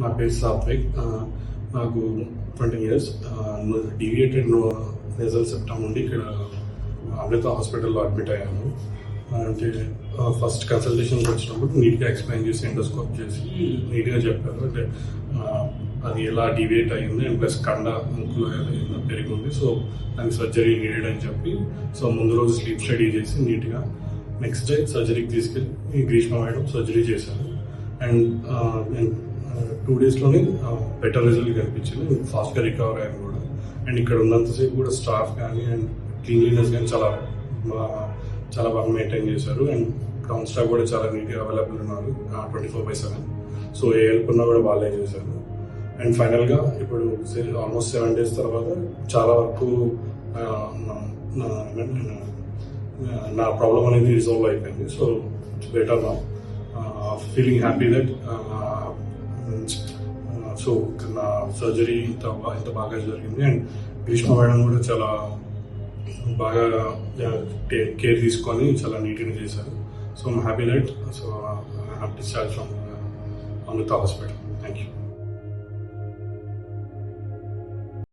నా పేరు సాత్విక్. నాకు 20 years. డీవియేటెడ్ నేజల్ సెప్టమ్ నుండి ఇక్కడ అమృత హాస్పిటల్లో అడ్మిట్ అయ్యాను. అంటే ఫస్ట్ కన్సల్టేషన్కి వచ్చినప్పుడు నీట్గా ఎక్స్ప్లెయిన్ చేసి ఎండోస్కోప్ చేసి నీట్గా చెప్పారు. అంటే అది ఎలా డీవియేట్ అయ్యింది అండ్ ప్లస్ కండ ముక్కులో ఎలా పెరిగింది, సో దానికి సర్జరీ నీడెడ్ అని చెప్పి, సో ముందు రోజు స్లీప్ స్టడీ చేసి నీట్గా నెక్స్ట్ డే సర్జరీకి తీసుకెళ్ళి గ్రీష్మ మేడం సర్జరీ చేశారు. అండ్ 2 daysలోనే బెటర్ రిజల్ట్ కనిపించింది. ఫాస్ట్గా రికవర్ అయ్యాను కూడా. అండ్ ఇక్కడ ఉన్నంతసేపు కూడా స్టాఫ్ కానీ అండ్ క్లీన్లీనెస్ కానీ చాలా బాగా మెయింటైన్ చేశారు. అండ్ గ్రౌండ్ స్టాఫ్ కూడా చాలా నీట్గా అవైలబుల్ ఉన్నారు 24/7. సో ఏ హెల్ప్ ఉన్నా కూడా వాళ్ళే చేశారు. అండ్ ఫైనల్గా ఇప్పుడు ఆల్మోస్ట్ 7 days తర్వాత చాలా వరకు నా ప్రాబ్లం అనేది రిజాల్వ్ అయిపోయింది. So it's better now, feeling happy that so నా సర్జరీ ఇంత బాగా జరిగింది. అండ్ గ్రీష్మ మేడం కూడా చాలా బాగా కేర్ తీసుకొని చాలా నీట్గా చేశారు. So I'm happy that so I have discharge from Amrita hospital. Thank you.